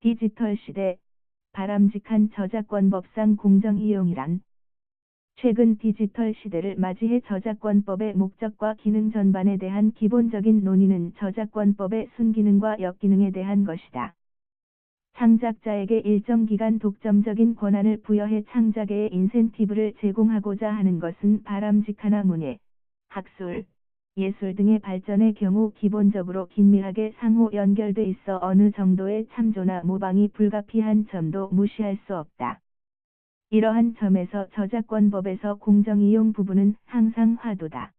디지털 시대, 바람직한 저작권법상 공정이용이란? 최근 디지털 시대를 맞이해 저작권법의 목적과 기능 전반에 대한 기본적인 논의는 저작권법의 순기능과 역기능에 대한 것이다. 창작자에게 일정 기간 독점적인 권한을 부여해 창작의 인센티브를 제공하고자 하는 것은 바람직하나 문예, 학술, 예술 등의 발전의 경우 기본적으로 긴밀하게 상호 연결돼 있어 어느 정도의 참조나 모방이 불가피한 점도 무시할 수 없다. 이러한 점에서 저작권법에서 공정이용 부분은 항상 화두다.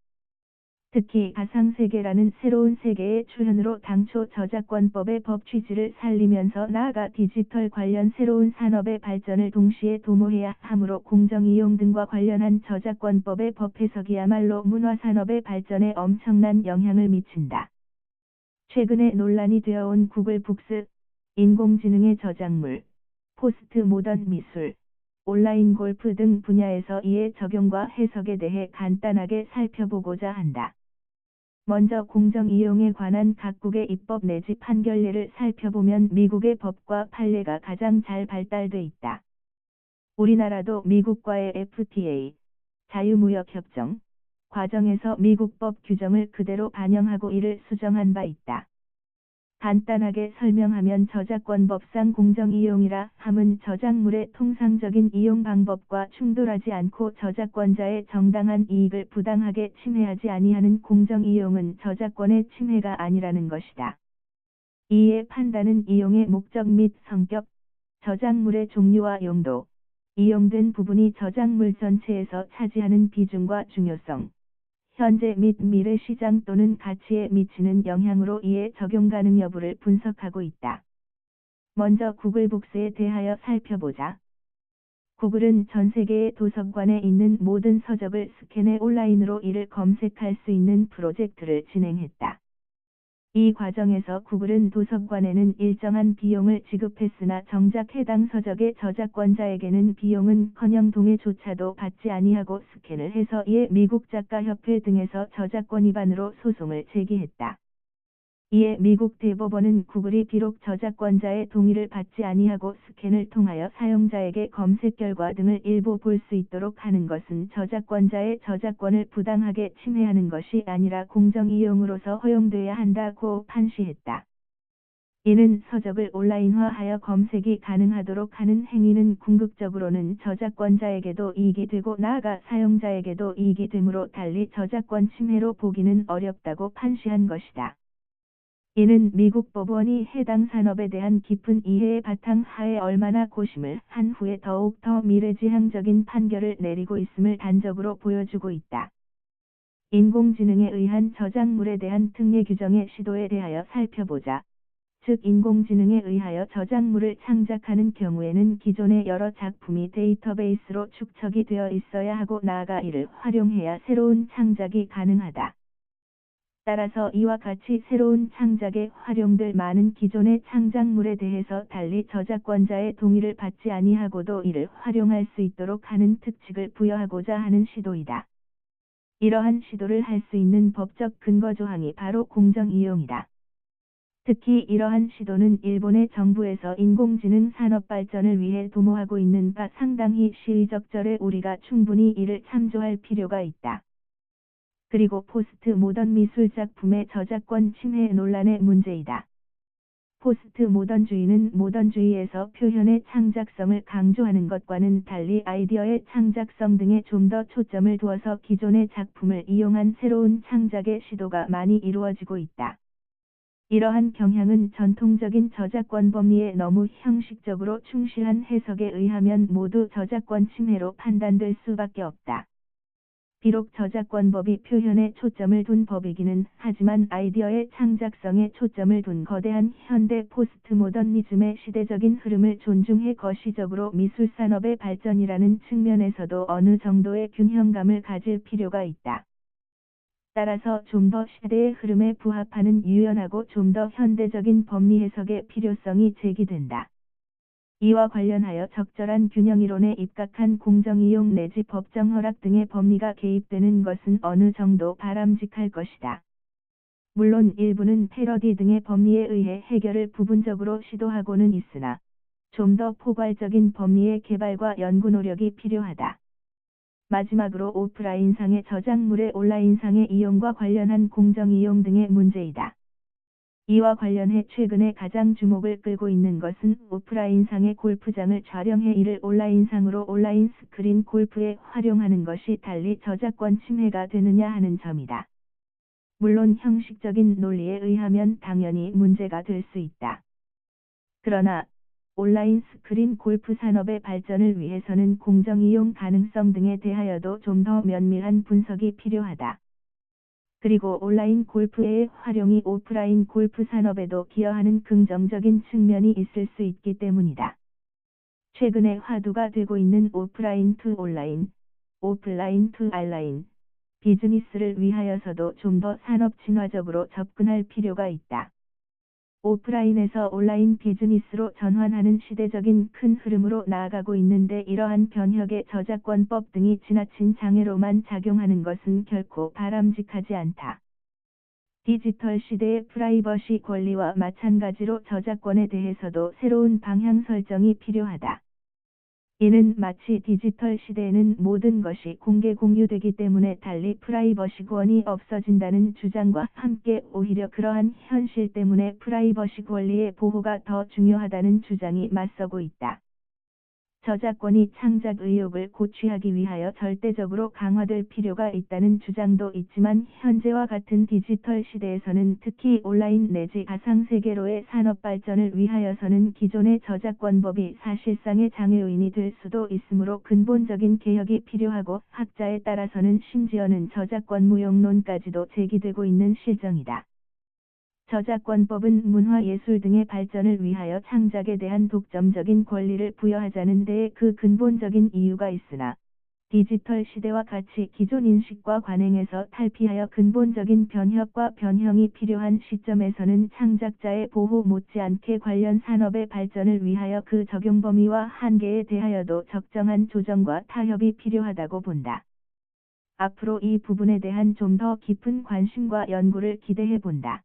특히 가상세계라는 새로운 세계의 출현으로 당초 저작권법의 법 취지를 살리면서 나아가 디지털 관련 새로운 산업의 발전을 동시에 도모해야 하므로 공정이용 등과 관련한 저작권법의 법 해석이야말로 문화산업의 발전에 엄청난 영향을 미친다. 최근에 논란이 되어온 구글 북스, 인공지능의 저작물, 포스트 모던 미술, 온라인 골프 등 분야에서 이의 적용과 해석에 대해 간단하게 살펴보고자 한다. 먼저 공정이용에 관한 각국의 입법 내지 판결례를 살펴보면 미국의 법과 판례가 가장 잘 발달돼 있다. 우리나라도 미국과의 FTA, 자유무역협정, 과정에서 미국 법 규정을 그대로 반영하고 이를 수정한 바 있다. 간단하게 설명하면 저작권법상 공정이용이라 함은 저작물의 통상적인 이용 방법과 충돌하지 않고 저작권자의 정당한 이익을 부당하게 침해하지 아니하는 공정이용은 저작권의 침해가 아니라는 것이다. 이의 판단은 이용의 목적 및 성격, 저작물의 종류와 용도, 이용된 부분이 저작물 전체에서 차지하는 비중과 중요성, 현재 및 미래 시장 또는 가치에 미치는 영향으로 이에 적용 가능 여부를 분석하고 있다. 먼저 구글 북스에 대하여 살펴보자. 구글은 전 세계의 도서관에 있는 모든 서적을 스캔해 온라인으로 이를 검색할 수 있는 프로젝트를 진행했다. 이 과정에서 구글은 도서관에는 일정한 비용을 지급했으나 정작 해당 서적의 저작권자에게는 비용은커녕 동의조차도 받지 아니하고 스캔을 해서 이에 미국 작가협회 등에서 저작권 위반으로 소송을 제기했다. 이에 미국 대법원은 구글이 비록 저작권자의 동의를 받지 아니하고 스캔을 통하여 사용자에게 검색 결과 등을 일부 볼 수 있도록 하는 것은 저작권자의 저작권을 부당하게 침해하는 것이 아니라 공정이용으로서 허용돼야 한다고 판시했다. 이는 서적을 온라인화하여 검색이 가능하도록 하는 행위는 궁극적으로는 저작권자에게도 이익이 되고 나아가 사용자에게도 이익이 되므로 달리 저작권 침해로 보기는 어렵다고 판시한 것이다. 이는 미국 법원이 해당 산업에 대한 깊은 이해의 바탕하에 얼마나 고심을 한 후에 더욱 더 미래지향적인 판결을 내리고 있음을 단적으로 보여주고 있다. 인공지능에 의한 저작물에 대한 특례 규정의 시도에 대하여 살펴보자. 즉 인공지능에 의하여 저작물을 창작하는 경우에는 기존의 여러 작품이 데이터베이스로 축적이 되어 있어야 하고 나아가 이를 활용해야 새로운 창작이 가능하다. 따라서 이와 같이 새로운 창작에 활용될 많은 기존의 창작물에 대해서 달리 저작권자의 동의를 받지 아니하고도 이를 활용할 수 있도록 하는 특칙을 부여하고자 하는 시도이다. 이러한 시도를 할 수 있는 법적 근거 조항이 바로 공정이용이다. 특히 이러한 시도는 일본의 정부에서 인공지능 산업 발전을 위해 도모하고 있는 바 상당히 시의적절해 우리가 충분히 이를 참조할 필요가 있다. 그리고 포스트 모던 미술 작품의 저작권 침해 논란의 문제이다. 포스트 모던주의는 모던주의에서 표현의 창작성을 강조하는 것과는 달리 아이디어의 창작성 등에 좀 더 초점을 두어서 기존의 작품을 이용한 새로운 창작의 시도가 많이 이루어지고 있다. 이러한 경향은 전통적인 저작권 법리에 너무 형식적으로 충실한 해석에 의하면 모두 저작권 침해로 판단될 수밖에 없다. 비록 저작권법이 표현에 초점을 둔 법이기는 하지만 아이디어의 창작성에 초점을 둔 거대한 현대 포스트모더니즘의 시대적인 흐름을 존중해 거시적으로 미술산업의 발전이라는 측면에서도 어느 정도의 균형감을 가질 필요가 있다. 따라서 좀 더 시대의 흐름에 부합하는 유연하고 좀 더 현대적인 법리 해석의 필요성이 제기된다. 이와 관련하여 적절한 균형이론에 입각한 공정이용 내지 법정 허락 등의 법리가 개입되는 것은 어느 정도 바람직할 것이다. 물론 일부는 패러디 등의 법리에 의해 해결을 부분적으로 시도하고는 있으나 좀 더 포괄적인 법리의 개발과 연구 노력이 필요하다. 마지막으로 오프라인상의 저작물의 온라인상의 이용과 관련한 공정이용 등의 문제이다. 이와 관련해 최근에 가장 주목을 끌고 있는 것은 오프라인상의 골프장을 촬영해 이를 온라인상으로 온라인 스크린 골프에 활용하는 것이 달리 저작권 침해가 되느냐 하는 점이다. 물론 형식적인 논리에 의하면 당연히 문제가 될 수 있다. 그러나 온라인 스크린 골프 산업의 발전을 위해서는 공정이용 가능성 등에 대하여도 좀 더 면밀한 분석이 필요하다. 그리고 온라인 골프의 활용이 오프라인 골프 산업에도 기여하는 긍정적인 측면이 있을 수 있기 때문이다. 최근에 화두가 되고 있는 오프라인 투 온라인, 오프라인 투 온라인, 비즈니스를 위하여서도 좀 더 산업 진화적으로 접근할 필요가 있다. 오프라인에서 온라인 비즈니스로 전환하는 시대적인 큰 흐름으로 나아가고 있는데 이러한 변혁의 저작권법 등이 지나친 장애로만 작용하는 것은 결코 바람직하지 않다. 디지털 시대의 프라이버시 권리와 마찬가지로 저작권에 대해서도 새로운 방향 설정이 필요하다. 이는 마치 디지털 시대에는 모든 것이 공개 공유되기 때문에 달리 프라이버시권이 없어진다는 주장과 함께 오히려 그러한 현실 때문에 프라이버시 권리의 보호가 더 중요하다는 주장이 맞서고 있다. 저작권이 창작 의욕을 고취하기 위하여 절대적으로 강화될 필요가 있다는 주장도 있지만 현재와 같은 디지털 시대에서는 특히 온라인 내지 가상세계로의 산업 발전을 위하여서는 기존의 저작권법이 사실상의 장애요인이 될 수도 있으므로 근본적인 개혁이 필요하고 학자에 따라서는 심지어는 저작권 무용론까지도 제기되고 있는 실정이다. 저작권법은 문화예술 등의 발전을 위하여 창작에 대한 독점적인 권리를 부여하자는 데에 그 근본적인 이유가 있으나 디지털 시대와 같이 기존 인식과 관행에서 탈피하여 근본적인 변혁과 변형이 필요한 시점에서는 창작자의 보호 못지않게 관련 산업의 발전을 위하여 그 적용 범위와 한계에 대하여도 적정한 조정과 타협이 필요하다고 본다. 앞으로 이 부분에 대한 좀 더 깊은 관심과 연구를 기대해 본다.